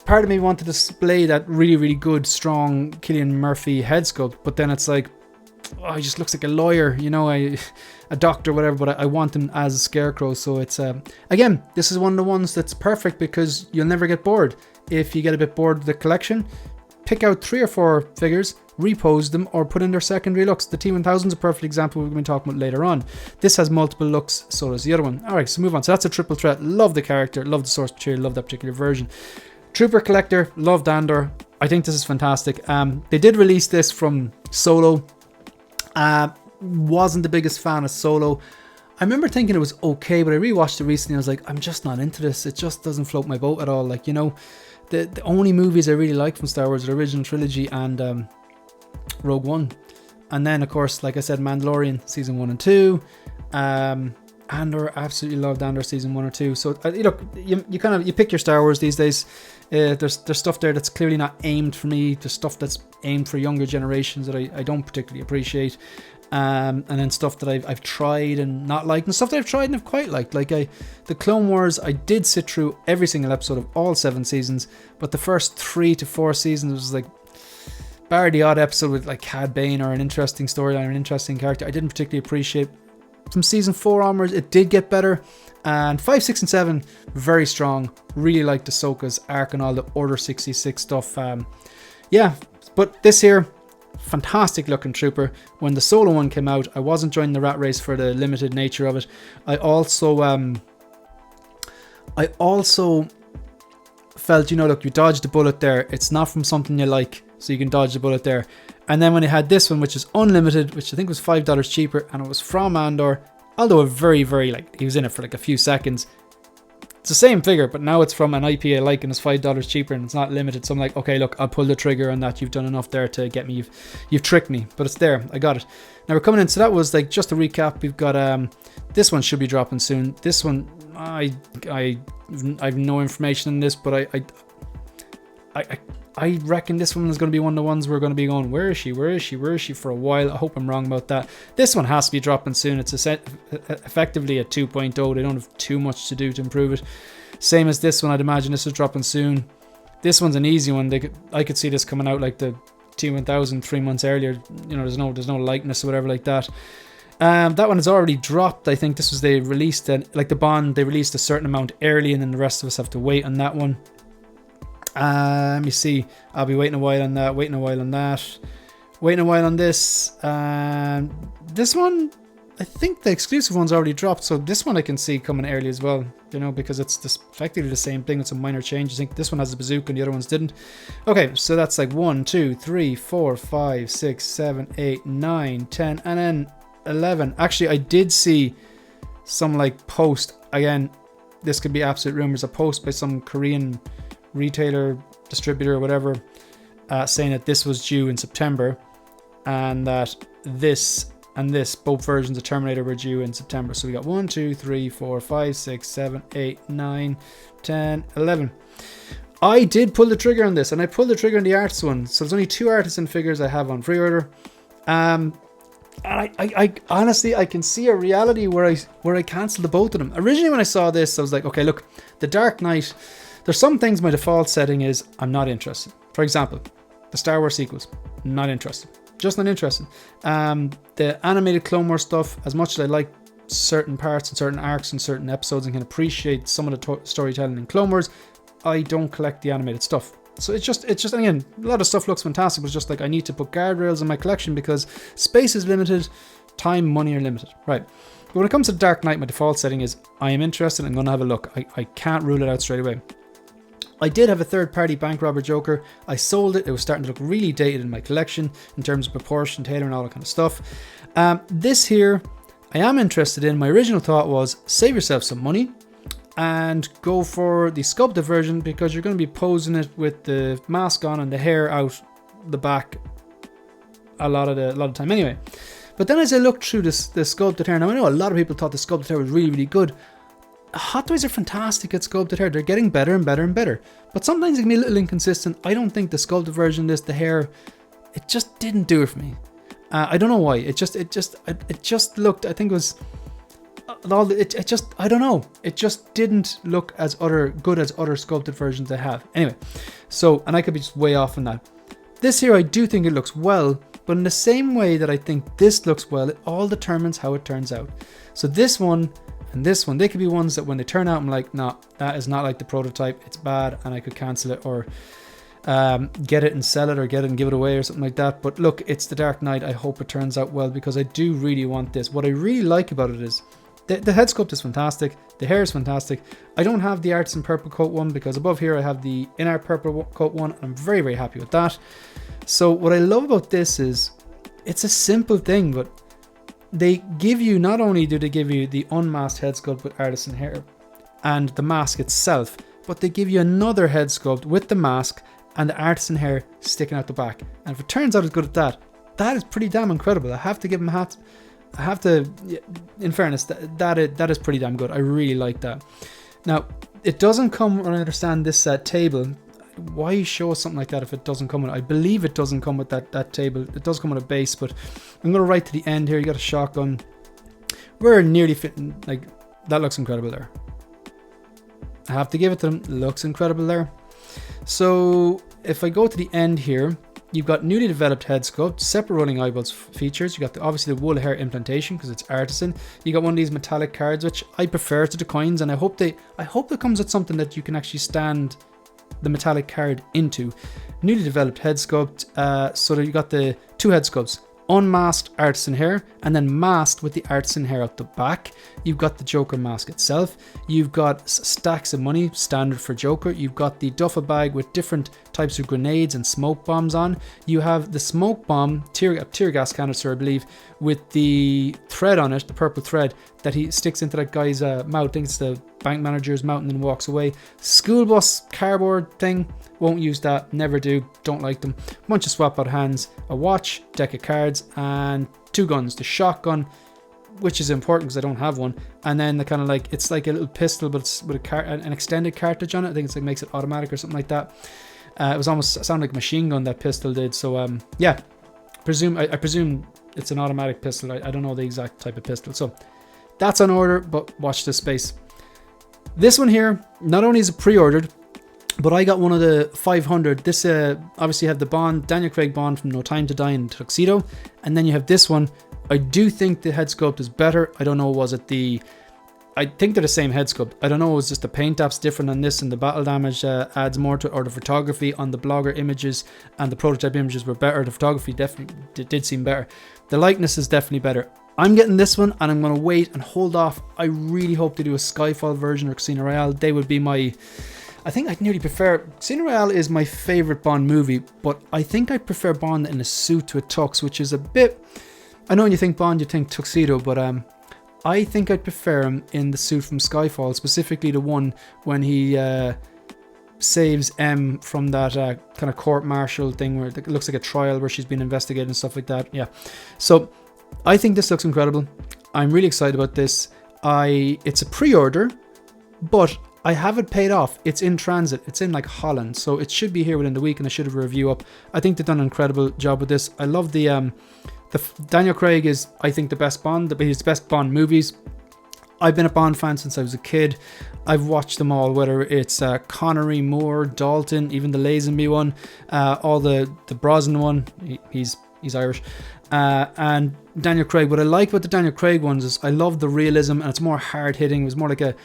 part of me wanted to display that really, really good, strong Cillian Murphy head sculpt, but then it's like, oh, he just looks like a lawyer, you know, a doctor, whatever, but I want him as a Scarecrow. So it's, again, this is one of the ones that's perfect because you'll never get bored. If you get a bit bored with the collection, pick out 3 or 4 figures, repose them, or put in their secondary looks. The T-1000 is a perfect example we're going to be talking about later on. This has multiple looks, so does the other one. Alright, so move on. So that's a triple threat. Love the character, love the source material, love that particular version. Trooper Collector, loved Andor. I think this is fantastic. They did release this from Solo. Wasn't the biggest fan of Solo. I remember thinking it was okay, but I rewatched it recently. I was like, I'm just not into this. It just doesn't float my boat at all. Like, you know, the only movies I really like from Star Wars are the original trilogy and Rogue One. And then, of course, like I said, Mandalorian season 1 and 2. Andor, absolutely loved Andor season 1 or 2. So look, you pick your Star Wars these days. There's stuff there that's clearly not aimed for me. There's stuff that's aimed for younger generations that I don't particularly appreciate. And then stuff that I've tried and not liked, and stuff that I've tried and have quite liked. Like the Clone Wars, I did sit through every single episode of all 7 seasons, but the first 3 to 4 seasons was like, bar the odd episode with like Cad Bane or an interesting storyline or an interesting character, I didn't particularly appreciate. From season 4 onwards, it did get better. And 5, 6, and 7, very strong. Really liked Ahsoka's arc and all the Order 66 stuff. Yeah, but this here, fantastic looking trooper. When the Solo one came out, I wasn't joining the rat race for the limited nature of it. I also felt, you know, look, you dodged the bullet there. It's not from something you like, so you can dodge the bullet there. And then when it had this one, which is unlimited, which I think was $5 cheaper, and it was from Andor, although a very, very, like, he was in it for like a few seconds. It's the same figure, but now it's from an IP I like and it's $5 cheaper and it's not limited. So I'm like, okay, look, I'll pull the trigger on that. You've done enough there to get me. You've tricked me, but it's there. I got it. Now we're coming in. So that was like, just to recap, we've got, this one should be dropping soon. This one, I have no information on this, but I reckon this one is going to be one of the ones we're going to be going, where is she for a while. I hope I'm wrong about that. This one has to be dropping soon. It's effectively a 2.0. They don't have too much to do to improve it. Same as this one, I'd imagine this is dropping soon. This one's an easy one. I could see this coming out like the T-1000 3 months earlier. You know, there's no likeness or whatever like that. That one is already dropped. I think this was, they released like the Bond, they released a certain amount early and then the rest of us have to wait on that one. Let me see. I'll be waiting a while on that, waiting a while on that, waiting a while on this. This one, I think the exclusive one's already dropped, so this one I can see coming early as well, you know, because it's effectively the same thing. It's a minor change. I think this one has a bazooka and the other ones didn't. Okay, so that's like 1, 2, 3, 4, 5, 6, 7, 8, 9, 10, and then 11. Actually, I did see some like post, again, this could be absolute rumors, a post by some Korean retailer, distributor, or whatever, saying that this was due in September and that this and this, both versions of Terminator, were due in September. So we got 1, 2, 3, 4, 5, 6, 7, 8, 9, 10, 11. I did pull the trigger on this, and I pulled the trigger on the Arts one. So there's only 2 Artisan figures I have on pre-order. And I honestly, I can see a reality where I cancelled the both of them. Originally when I saw this, I was like, okay, look, the Dark Knight, there's some things my default setting is I'm not interested. For example, the Star Wars sequels, not interested. Just not interested. The animated Clone Wars stuff, as much as I like certain parts and certain arcs and certain episodes and can appreciate some of the storytelling in Clone Wars, I don't collect the animated stuff. So it's just again, a lot of stuff looks fantastic, but it's just like I need to put guardrails in my collection because space is limited, time, money are limited. Right. But when it comes to Dark Knight, my default setting is I am interested, I'm going to have a look. I can't rule it out straight away. I did have a third-party bank robber Joker. I sold it. It was starting to look really dated in my collection in terms of proportion, tailor, and all that kind of stuff. This here, I am interested in. My original thought was save yourself some money and go for the sculpted version because you're going to be posing it with the mask on and the hair out the back a lot of the time anyway. But then as I looked through the sculpted hair, now I know a lot of people thought the sculpted hair was really, really good. Hot Toys are fantastic at sculpted hair. They're getting better and better and better. But sometimes it can be a little inconsistent. I don't think the sculpted version of this, the hair, it just didn't do it for me. I don't know why. It just looked, I think it was, I don't know. It just didn't look as good as other sculpted versions I have. Anyway, so, and I could be just way off on that. This here, I do think it looks well, but in the same way that I think this looks well, it all determines how it turns out. So this one and this one, they could be ones that when they turn out, I'm like, nah, that is not like the prototype. It's bad, and I could cancel it or get it and sell it or get it and give it away or something like that. But look, it's the Dark Knight. I hope it turns out well because I do really want this. What I really like about it is the head sculpt is fantastic. The hair is fantastic. I don't have the Artisan purple coat one because above here I have the in-art purple coat one. And I'm very, very happy with that. So what I love about this is it's a simple thing, but they give you, not only do they give you the unmasked head sculpt with Artisan hair and the mask itself, but they give you another head sculpt with the mask and the Artisan hair sticking out the back. And if it turns out as good as that, that is pretty damn incredible. I have to give them hats. I have to, in fairness, that is pretty damn good. I really like that. Now, it doesn't come, I understand this table. Why show something like that if it doesn't come with it? I believe it doesn't come with that table. It does come with a base, but I'm going to right to the end here. You got a shotgun. We're nearly fitting, like, that looks incredible there. I have to give it to them. Looks incredible there. So if I go to the end here, you've got newly developed head sculpt, separate rolling eyeballs features. You got obviously the wool hair implantation because it's Artisan. You got one of these metallic cards, which I prefer to the coins, and I hope that comes with something that you can actually stand the metallic card into. Newly developed head sculpt. So that you got the two head sculpts. Unmasked Artisan hair and then masked with the Artisan hair at the back. You've got the Joker mask itself. You've got stacks of money, standard for Joker. You've got the duffel bag with different types of grenades and smoke bombs on. You have the smoke bomb, tear gas canister, I believe, with the thread on it, the purple thread that he sticks into that guy's mouth. I think it's the bank manager's mouth and then walks away. School bus cardboard thing. Won't use that, never do, don't like them. Bunch of swap out hands, a watch, deck of cards, and two guns. The shotgun, which is important because I don't have one, and then the kind of like, it's like a little pistol, but it's with an extended cartridge on it. I think it's like makes it automatic or something like that. It was almost sounded like a machine gun, that pistol did. So yeah, I presume it's an automatic pistol. I don't know the exact type of pistol. So that's on order, but watch this space. This one here, not only is it pre-ordered, but I got one of the 500. This obviously have the Bond, Daniel Craig Bond from No Time to Die in Tuxedo. And then you have this one. I do think the head sculpt is better. I don't know, I think they're the same head sculpt. I don't know, it was just the paint app's different on this and the battle damage adds more to it, or the photography on the blogger images and the prototype images were better. The photography definitely did seem better. The likeness is definitely better. I'm getting this one and I'm going to wait and hold off. I really hope they do a Skyfall version or Casino Royale. They would be my... I think I'd nearly prefer... Casino Royale is my favourite Bond movie, but I think I prefer Bond in a suit to a tux, which is a bit... I know when you think Bond, you think tuxedo, but I think I'd prefer him in the suit from Skyfall, specifically the one when he saves M from that kind of court-martial thing where it looks like a trial where she's been investigated and stuff like that. Yeah. So I think this looks incredible. I'm really excited about this. It's a pre-order, but I have it paid off. It's in transit. It's in like Holland, so it should be here within the week, and I should have a review up. I think they've done an incredible job with this. I love the Daniel Craig is, I think, the best Bond. He's the best Bond movies. I've been a Bond fan since I was a kid. I've watched them all, whether it's Connery, Moore, Dalton, even the Lazenby one, all the Brosnan one. He's He's Irish. And Daniel Craig. What I like about the Daniel Craig ones is I love the realism, and it's more hard hitting. It was more like a...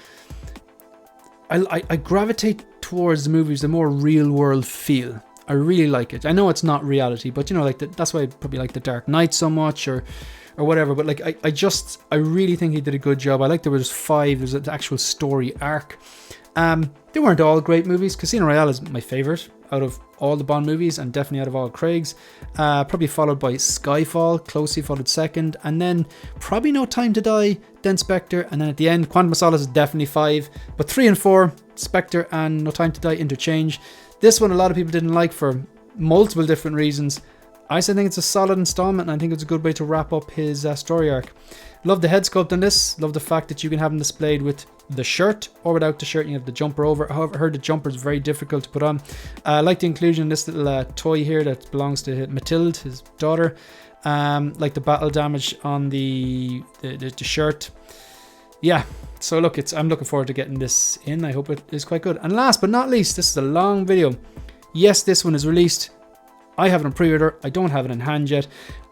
I gravitate towards the movies, the more real world feel. I really like it. I know it's not reality, but you know, like that's why I probably like The Dark Knight so much, or whatever. But like, I really think he did a good job. I like there was 5. There's an actual story arc. They weren't all great movies. Casino Royale is my favorite out of all the Bond movies, and definitely out of all Craig's. Probably followed by Skyfall, closely followed second, and then probably No Time to Die, then Spectre, and then at the end, Quantum of Solace is definitely 5. But 3 and 4, Spectre and No Time to Die interchange. This one a lot of people didn't like for multiple different reasons. I still think it's a solid installment, and I think it's a good way to wrap up his story arc. Love the head sculpt on this. Love the fact that you can have him displayed with the shirt or without the shirt. You have the jumper over. However, I heard the jumper is very difficult to put on. I like the inclusion of this little toy here that belongs to Mathilde, his daughter. Like the battle damage on the shirt. Yeah, so look, I'm looking forward to getting this in. I hope it is quite good. And last but not least, this is a long video. Yes, this one is released. I have it on pre-order. I don't have it in hand yet.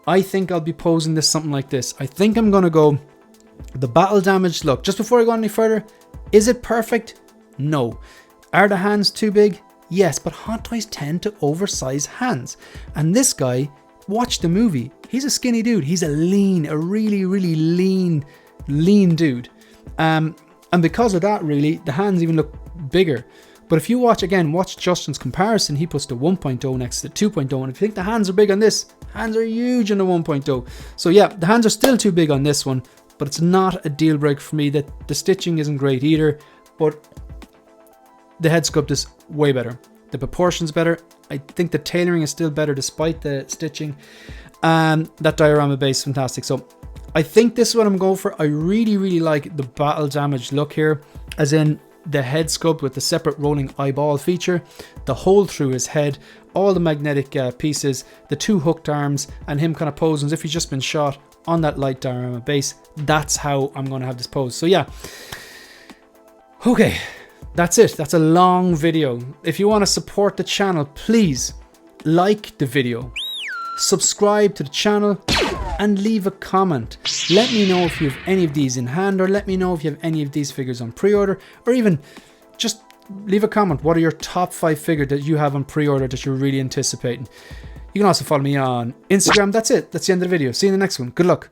I think I'll be posing this something like this. I think I'm going to go the battle damage. Look, just before I go any further, is it perfect? No. Are the hands too big? Yes, but hot toys tend to oversize hands. And this guy, watch the movie. He's a skinny dude. He's a really, really lean dude. And because of that, really, the hands even look bigger. But if you watch Justin's comparison, he puts the 1.0 next to the 2.0. And if you think the hands are big on this, hands are huge on the 1.0. So yeah, the hands are still too big on this one, but it's not a deal breaker for me. That the stitching isn't great either, but the head sculpt is way better. The proportions better. I think the tailoring is still better despite the stitching. And that diorama base is fantastic. So I think this is what I'm going for. I really like the battle damage look here, as in the head sculpt with the separate rolling eyeball feature, the hole through his head, all the magnetic pieces, the 2 hooked arms, and him kind of posing as if he's just been shot on that light diorama base. That's how I'm going to have this pose. So yeah, okay, that's it. That's a long video. If you want to support the channel, please like the video, subscribe to the channel, and leave a comment. Let me know if you have any of these in hand, or let me know if you have any of these figures on pre-order, or even just leave a comment. What are your top 5 figures that you have on pre-order that you're really anticipating? You can also follow me on Instagram. That's it. That's the end of the video. See you in the next one. Good luck.